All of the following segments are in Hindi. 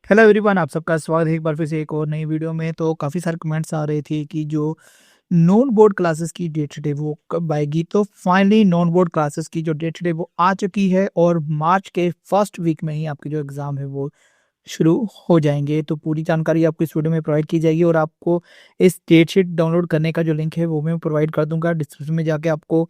हेलो एवरीवन, आप सबका स्वागत है एक बार फिर से एक और नई वीडियो में। तो काफ़ी सारे कमेंट्स आ रहे थे कि जो नॉन बोर्ड क्लासेस की डेट शीट है वो कब आएगी। तो फाइनली नॉन बोर्ड क्लासेस की जो डेट शीट है वो आ चुकी है और मार्च के फर्स्ट वीक में ही आपके जो एग्ज़ाम है वो शुरू हो जाएँगे। तो पूरी जानकारी आपको इस वीडियो में प्रोवाइड की जाएगी और आपको इस डेट शीट डाउनलोड करने का जो लिंक है वो मैं प्रोवाइड कर दूँगा। डिस्क्रिप्शन में जाके आपको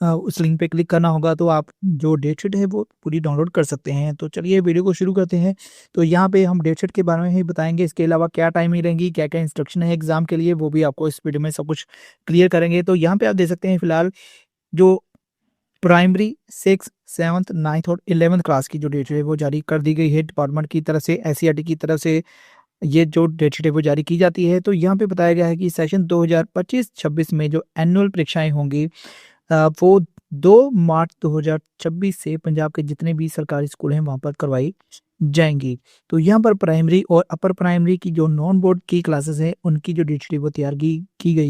उस लिंक पे क्लिक करना होगा तो आप जो डेट शीट है वो पूरी डाउनलोड कर सकते हैं। तो चलिए वीडियो को शुरू करते हैं। तो यहाँ पे हम डेट शीट के बारे में ही बताएँगे, इसके अलावा क्या टाइमिंग रहेंगी, क्या-क्या इंस्ट्रक्शन है एग्ज़ाम के लिए, वो भी आपको इस वीडियो में सब कुछ क्लियर करेंगे। तो यहाँ पे आप देख सकते हैं फिलहाल जो प्राइमरी 6th, 7th, 9th और 11th क्लास की जो डेट शीट है वो जारी कर दी गई है डिपार्टमेंट की तरफ से, एससीईआरटी की तरफ से ये जो डेट शीट है वो जारी की जाती है। तो यहाँ पे बताया गया है कि सेशन 2025-26 में जो एनुअल परीक्षाएँ होंगी वो 2 मार्च 2026 से पंजाब के जितने भी सरकारी स्कूल हैं वहाँ पर करवाई जाएँगी। तो यहाँ पर प्राइमरी और अपर प्राइमरी की जो नॉन बोर्ड की क्लासेस हैं उनकी जो डेट शीट है वो तैयार की गई।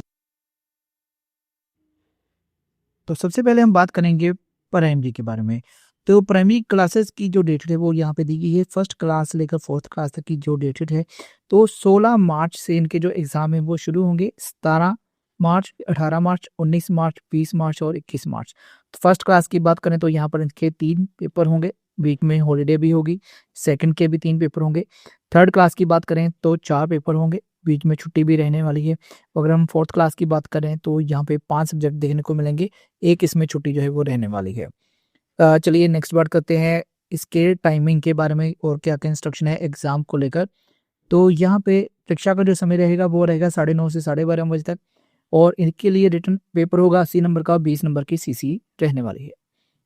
तो सबसे पहले हम बात करेंगे प्राइमरी के बारे में। तो प्राइमरी क्लासेस की जो डेट शीट है वो यहाँ पे दी गई है। फर्स्ट क्लास से लेकर 4th क्लास तक की जो डेट शीट है, तो 16 मार्च से इनके जो एग्ज़ाम है वो शुरू होंगे। 17 मार्च, 18 मार्च, 19 मार्च, 20 मार्च और 21 मार्च। तो फर्स्ट क्लास की बात करें तो यहाँ पर इनके 3 पेपर होंगे, बीच में हॉलिडे भी होगी। सेकंड के भी 3 पेपर होंगे। थर्ड क्लास की बात करें तो 4 पेपर होंगे, बीच में छुट्टी भी रहने वाली है। अगर हम 4th क्लास की बात करें तो यहाँ पे 5 सब्जेक्ट देखने को मिलेंगे, एक इसमें छुट्टी जो है वो रहने वाली है। चलिए नेक्स्ट बात करते हैं इसके टाइमिंग के बारे में और क्या-क्या इंस्ट्रक्शन है एग्ज़ाम को लेकर। तो यहाँ पे परीक्षा का जो समय रहेगा वो रहेगा 9:30 से 12:30 बजे तक और इनके लिए रिटन पेपर होगा 80 नंबर का, 20 नंबर की सीसी रहने वाली है।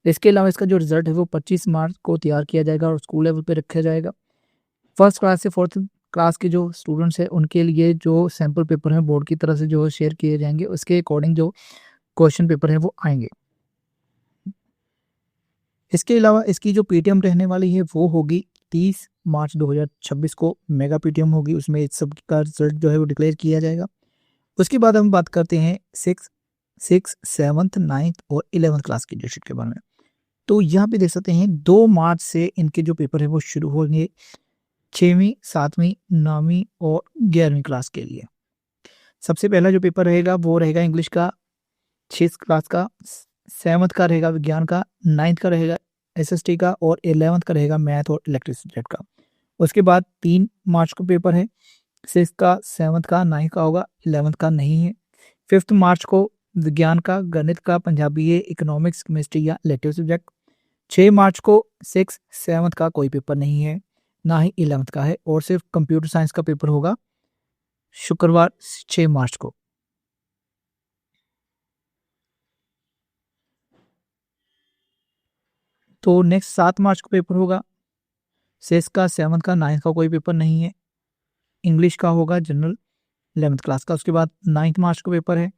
इसके अलावा इसका जो रिज़ल्ट है वो 25 मार्च को तैयार किया जाएगा और स्कूल लेवल पे रखा जाएगा। फर्स्ट क्लास से 4th क्लास के जो स्टूडेंट्स हैं उनके लिए जो सैंपल पेपर हैं बोर्ड की तरफ से जो शेयर किए जाएँगे उसके अकॉर्डिंग जो क्वेश्चन पेपर हैं वो आएँगे। इसके अलावा इसकी जो पीटीएम रहने वाली है वो होगी 30 मार्च 2026 को मेगा पीटीएम होगी, उसमें इस सब का रिजल्ट जो है वो डिक्लेयर किया जाएगा। उसके बाद हम बात करते हैं 6, 7th, 9th और 11th क्लास की डेटशीट के बारे में। तो यहाँ पे देख सकते हैं 2 मार्च से इनके जो पेपर है वो शुरू होंगे 6वीं, 7वीं, 9वीं और 11वीं क्लास के लिए। सबसे पहला जो पेपर रहेगा वो रहेगा इंग्लिश का 6th क्लास का, 7th का रहेगा विज्ञान का, 9th का रहेगा एसएसटी का और 11th का रहेगा मैथ और इलेक्ट्रिक सब्जेक्ट का। उसके बाद 3 मार्च को पेपर है, 6th का, 7th का, 9th का होगा, 11th का नहीं है। 5th मार्च को विज्ञान का, गणित का, पंजाबी है, इकोनॉमिक्स, केमिस्ट्री या इलेक्टिव सब्जेक्ट। 6 मार्च को 6th, 7th का कोई पेपर नहीं है, ना ही 11th का है और सिर्फ कंप्यूटर साइंस का पेपर होगा शुक्रवार 6 मार्च को। तो नेक्स्ट 7 मार्च को पेपर होगा, 6th का, 7th का, 9th का कोई पेपर नहीं है। इंग्लिश का होगा जनरल 11th क्लास का। उसके बाद 9th मार्च को पेपर है।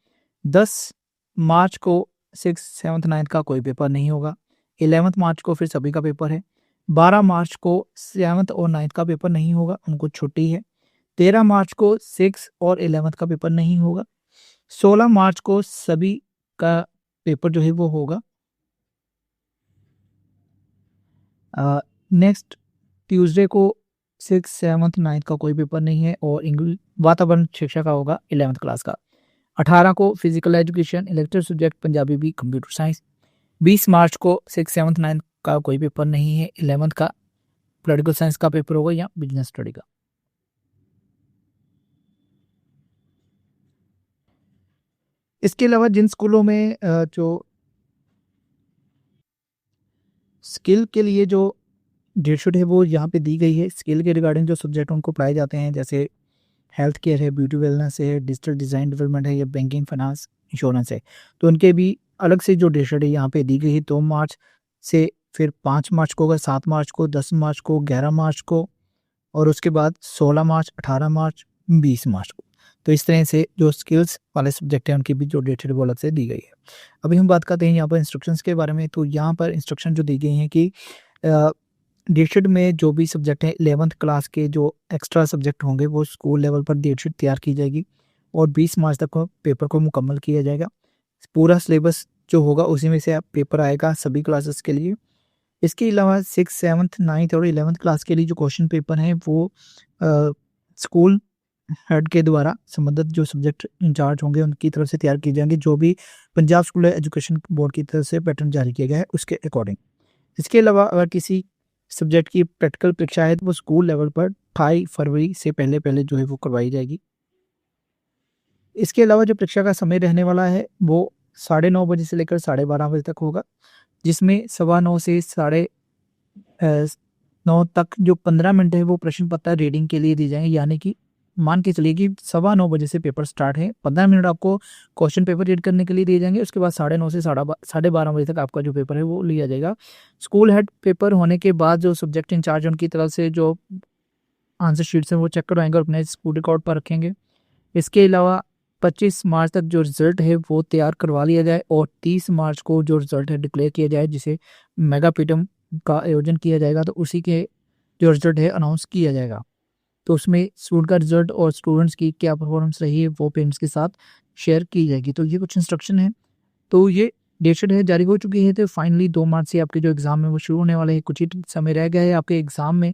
10 मार्च को 6th, 7th, 9th का कोई पेपर नहीं होगा। 11th मार्च को फिर सभी का पेपर है। 12 मार्च को 7th और 9th का पेपर नहीं होगा, उनको छुट्टी है। 13 मार्च को 6th और 11th का पेपर नहीं होगा। 16 मार्च को सभी का पेपर जो है वो होगा। नेक्स्ट ट्यूसडे को 6th, 7th, 9th का कोई पेपर नहीं है और इंग्लिश वातावरण शिक्षा का होगा 11th क्लास का। 18 को physical education, elective subject Punjabi भी, कंप्यूटर साइंस। 20 मार्च को 6th, 7th, 9th का कोई पेपर नहीं है। 11th का पॉलिटिकल साइंस का पेपर होगा या बिजनेस स्टडी का। इसके अलावा जिन स्कूलों में जो स्किल के लिए जो डेट शीट है वो यहाँ पे दी गई है। स्किल के रिगार्डिंग जो सब्जेक्ट उनको पढ़ाए जाते हैं जैसे हेल्थ केयर है, ब्यूटी वेलनेस है, डिजिटल डिज़ाइन डेवलपमेंट है या बैंकिंग, फाइनेंस, इंश्योरेंस है। तो उनके भी अलग से जो डेट शीट है यहाँ पे दी गई है 2 मार्च से, फिर 5 मार्च को होगा, 7 मार्च को, 10 मार्च को, 11 मार्च को और उसके बाद 16 मार्च, 18 मार्च, 20 मार्च को। तो इस तरह से जो स्किल्स वाले सब्जेक्ट हैं उनकी भी जो डेट शीट है वो अलग से दी गई है। अभी हम बात करते हैं यहाँ पर इंस्ट्रक्शंस के बारे में। तो यहाँ पर इंस्ट्रक्शन जो दी गई हैं कि डेट शीट में जो भी सब्जेक्ट हैं 11th क्लास के जो एक्स्ट्रा सब्जेक्ट होंगे वो स्कूल लेवल पर डेट शीट तैयार की जाएगी और 20 मार्च तक को पेपर को मुकम्मल किया जाएगा। पूरा सिलेबस जो होगा उसी में से पेपर आएगा सभी क्लासेस के लिए। इसके अलावा 6th, 7th, 9th और 11th क्लास के लिए जो क्वेश्चन पेपर हैं वो स्कूल हेड के द्वारा संबंधित जो सब्जेक्ट इंचार्ज होंगे उनकी तरफ से तैयार किए जाएंगे, जो भी पंजाब स्कूल एजुकेशन बोर्ड की तरफ से पैटर्न जारी किया गया है उसके अकॉर्डिंग। इसके अलावा अगर किसी सब्जेक्ट की प्रैक्टिकल परीक्षा है तो वो स्कूल लेवल पर 28 फरवरी से पहले पहले जो है वो करवाई जाएगी। इसके अलावा जो परीक्षा का समय रहने वाला है वो 9:30 बजे से लेकर 12:30 बजे तक होगा, जिसमें 9:15 से 9:30 तक जो 15 मिनट है वो प्रश्न पत्र रीडिंग के लिए दी जाएंगे। यानी कि मान के चलिए कि 9:15 बजे से पेपर स्टार्ट है, 15 मिनट आपको क्वेश्चन पेपर रीड करने के लिए दिए जाएंगे। उसके बाद 9:30 से 12:30 बजे तक आपका जो पेपर है वो लिया जाएगा। स्कूल हेड पेपर होने के बाद जो सब्जेक्ट इंचार्ज उनकी तरफ से जो आंसर शीट्स हैं वो चेक करवाएंगे और अपने स्कूल रिकॉर्ड पर रखेंगे। इसके अलावा 25 मार्च तक जो रिजल्ट है वो तैयार करवा लिया जाए और 30 मार्च को जो रिजल्ट है डिक्लेयर किया जाए, जिसे मेगा पीटम का आयोजन किया जाएगा, तो उसी के जो रिजल्ट है अनाउंस किया जाएगा। तो उसमें स्कूल का रिजल्ट और स्टूडेंट्स की क्या परफॉर्मेंस रही है वो पेरेंट्स के साथ शेयर की जाएगी। तो ये कुछ इंस्ट्रक्शन है। तो ये डेट शीट है जारी हो चुकी है। तो फाइनली 2 मार्च से आपके जो एग्ज़ाम है वो शुरू होने वाले हैं। कुछ ही समय रह गया है आपके एग्ज़ाम में,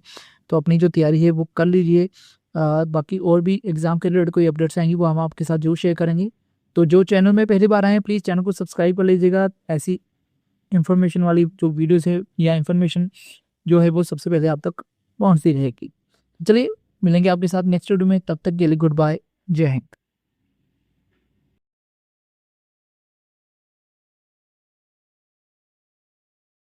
तो अपनी जो तैयारी है वो कर लीजिए। बाकी और भी एग्ज़ाम के रिलेटेड कोई अपडेट्स आएंगी वो हम आपके साथ जरूर शेयर करेंगे। तो जो चैनल में पहली बार आए हैं प्लीज़ चैनल को सब्सक्राइब कर लीजिएगा। ऐसी इन्फॉर्मेशन वाली जो वीडियोज़ है या इन्फॉर्मेशन जो है वो सबसे पहले आप तक पहुँचती रहेगी। चलिए मिलेंगे आपके साथ नेक्स्ट वीडियो में, तब तक के लिए गुड बाय, जय हिंद।